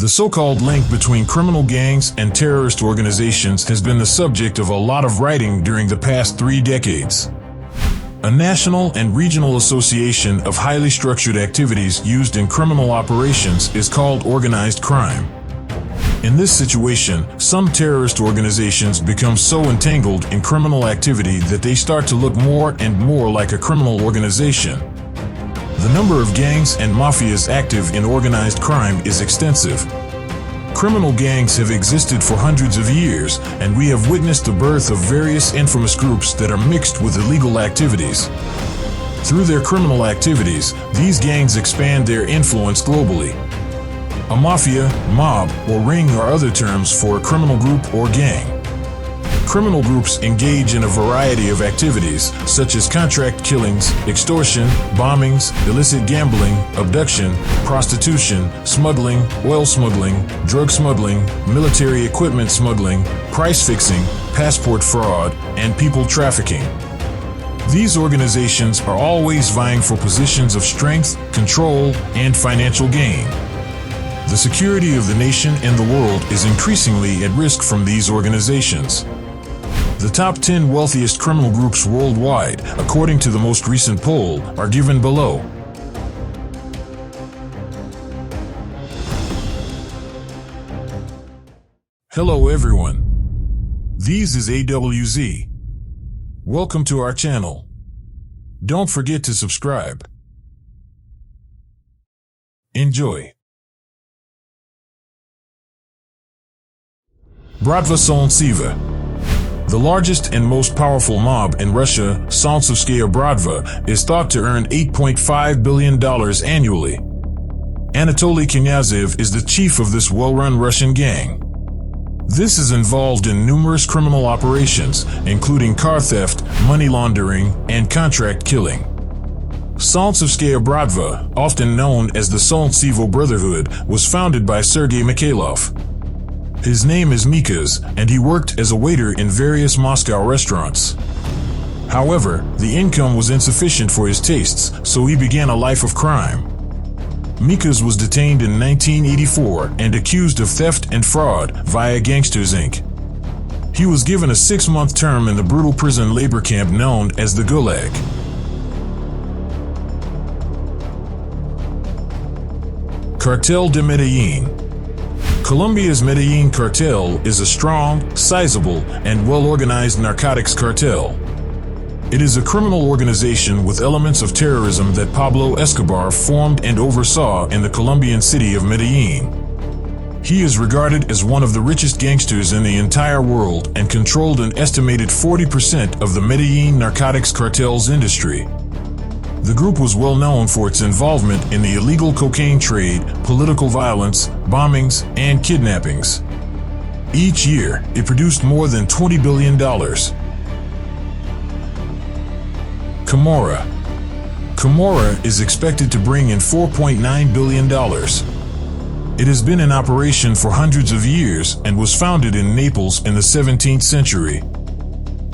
The so-called link between criminal gangs and terrorist organizations has been the subject of a lot of writing during the past 3 decades. A national and regional association of highly structured activities used in criminal operations is called organized crime. In this situation, some terrorist organizations become so entangled in criminal activity that they start to look more and more like a criminal organization. The number of gangs and mafias active in organized crime is extensive. Criminal gangs have existed for hundreds of years, and we have witnessed the birth of various infamous groups that are mixed with illegal activities. Through their criminal activities, these gangs expand their influence globally. A mafia, mob, or ring are other terms for a criminal group or gang. Criminal groups engage in a variety of activities, such as contract killings, extortion, bombings, illicit gambling, abduction, prostitution, smuggling, oil smuggling, drug smuggling, military equipment smuggling, price fixing, passport fraud, and people trafficking. These organizations are always vying for positions of strength, control, and financial gain. The security of the nation and the world is increasingly at risk from these organizations. The top 10 wealthiest criminal groups worldwide, according to the most recent poll, are given below. Hello everyone. This is AWZ. Welcome to our channel. Don't forget to subscribe. Enjoy. Bratva Solntseva. The largest and most powerful mob in Russia, Solntsevskaya Bratva, is thought to earn $8.5 billion annually. Anatoly Knyazev is the chief of this well-run Russian gang. This is involved in numerous criminal operations, including car theft, money laundering, and contract killing. Solntsevskaya Bratva, often known as the Solntsevo Brotherhood, was founded by Sergei Mikhailov. His name is Mikas, and he worked as a waiter in various Moscow restaurants. However, the income was insufficient for his tastes, so he began a life of crime. Mikas was detained in 1984 and accused of theft and fraud via Gangsters Inc. He was given a 6-month term in the brutal prison labor camp known as the Gulag. Cartel de Medellin. Colombia's Medellin cartel is a strong, sizable, and well-organized narcotics cartel. It is a criminal organization with elements of terrorism that Pablo Escobar formed and oversaw in the Colombian city of Medellin. He is regarded as one of the richest gangsters in the entire world and controlled an estimated 40% of the Medellin narcotics cartel's industry. The group was well known for its involvement in the illegal cocaine trade, political violence, bombings, and kidnappings. Each year, it produced more than $20 billion. Camorra. Camorra is expected to bring in $4.9 billion. It has been in operation for hundreds of years and was founded in Naples in the 17th century.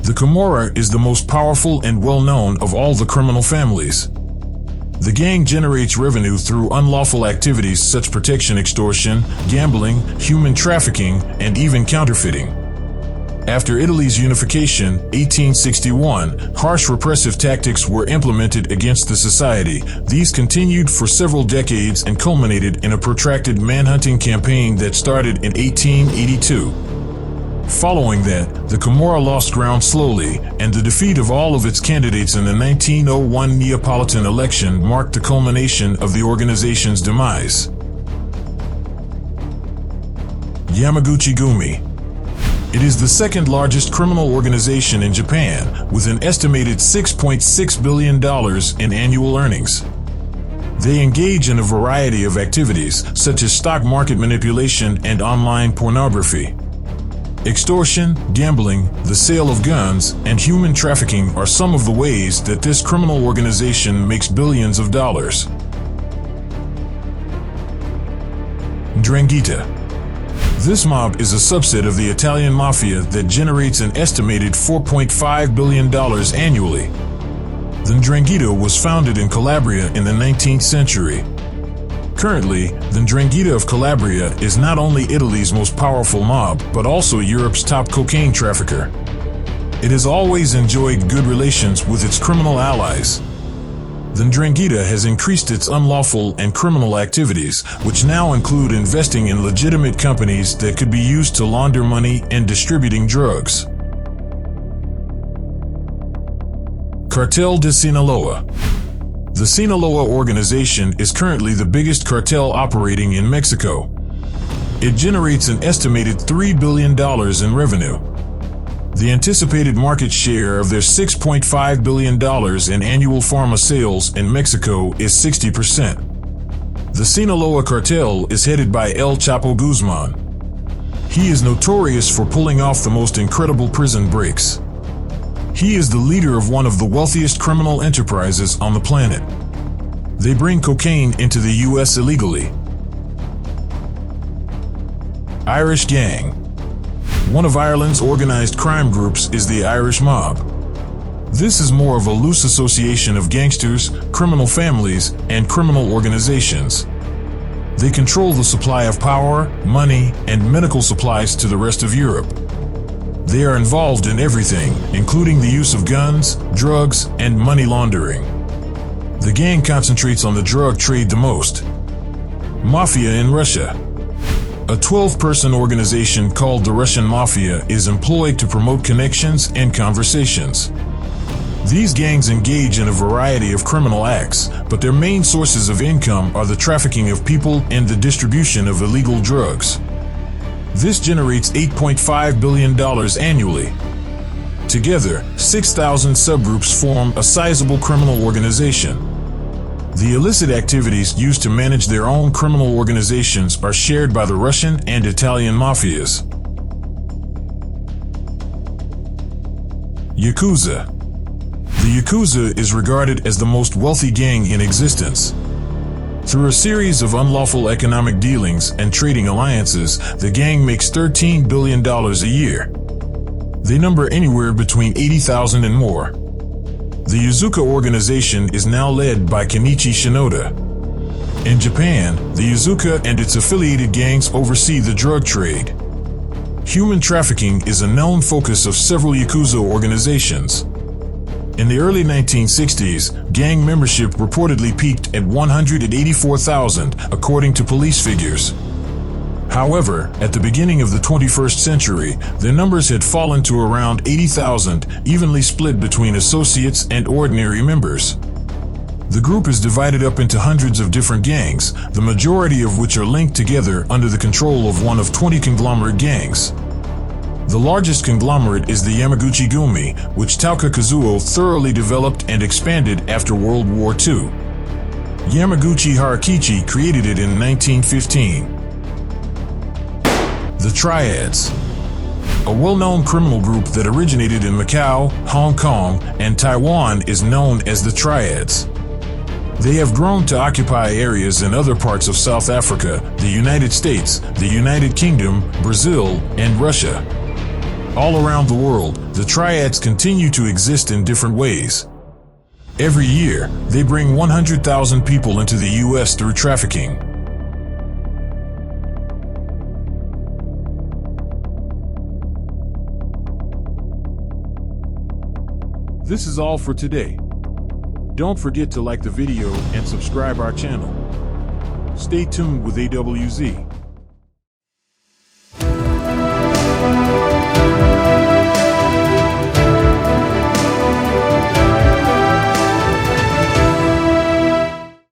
The Camorra is the most powerful and well-known of all the criminal families. The gang generates revenue through unlawful activities such as protection extortion, gambling, human trafficking, and even counterfeiting. After Italy's unification, 1861, harsh repressive tactics were implemented against the society. These continued for several decades and culminated in a protracted manhunting campaign that started in 1882. Following that, the Camorra lost ground slowly, and the defeat of all of its candidates in the 1901 Neapolitan election marked the culmination of the organization's demise. Yamaguchi-gumi. It is the second largest criminal organization in Japan, with an estimated $6.6 billion in annual earnings. They engage in a variety of activities, such as stock market manipulation and online pornography. Extortion, gambling, the sale of guns, and human trafficking are some of the ways that this criminal organization makes billions of dollars. 'Ndrangheta. This mob is a subset of the Italian Mafia that generates an estimated $4.5 billion annually. The 'Ndrangheta was founded in Calabria in the 19th century. Currently, the 'Ndrangheta of Calabria is not only Italy's most powerful mob, but also Europe's top cocaine trafficker. It has always enjoyed good relations with its criminal allies. The 'Ndrangheta has increased its unlawful and criminal activities, which now include investing in legitimate companies that could be used to launder money and distributing drugs. Cartel de Sinaloa. The Sinaloa organization is currently the biggest cartel operating in Mexico. It generates an estimated $3 billion in revenue. The anticipated market share of their $6.5 billion in annual pharma sales in Mexico is 60%. The Sinaloa cartel is headed by El Chapo Guzman. He is notorious for pulling off the most incredible prison breaks. He is the leader of one of the wealthiest criminal enterprises on the planet. They bring cocaine into the U.S. illegally. Irish Gang. One of Ireland's organized crime groups is the Irish Mob. This is more of a loose association of gangsters, criminal families, and criminal organizations. They control the supply of power, money, and medical supplies to the rest of Europe. They are involved in everything, including the use of guns, drugs, and money laundering. The gang concentrates on the drug trade the most. Mafia in Russia. A 12-person organization called the Russian Mafia is employed to promote connections and conversations. These gangs engage in a variety of criminal acts, but their main sources of income are the trafficking of people and the distribution of illegal drugs. This generates $8.5 billion annually. Together, 6,000 subgroups form a sizable criminal organization. The illicit activities used to manage their own criminal organizations are shared by the Russian and Italian mafias. Yakuza. The Yakuza is regarded as the most wealthy gang in existence. Through a series of unlawful economic dealings and trading alliances, the gang makes $13 billion a year. They number anywhere between 80,000 and more. The Yakuza organization is now led by Kenichi Shinoda. In Japan, the Yakuza and its affiliated gangs oversee the drug trade. Human trafficking is a known focus of several Yakuza organizations. In the early 1960s, gang membership reportedly peaked at 184,000, according to police figures. However, at the beginning of the 21st century, their numbers had fallen to around 80,000, evenly split between associates and ordinary members. The group is divided up into hundreds of different gangs, the majority of which are linked together under the control of one of 20 conglomerate gangs. The largest conglomerate is the Yamaguchi-gumi, which Tauka Kazuo thoroughly developed and expanded after World War II. Yamaguchi Harakichi created it in 1915. The Triads. A well-known criminal group that originated in Macau, Hong Kong, and Taiwan is known as the Triads. They have grown to occupy areas in other parts of South Africa, the United States, the United Kingdom, Brazil, and Russia. All around the world, the Triads continue to exist in different ways. Every year, they bring 100,000 people into the U.S. through trafficking. This is all for today. Don't forget to like the video and subscribe our channel. Stay tuned with AWZ.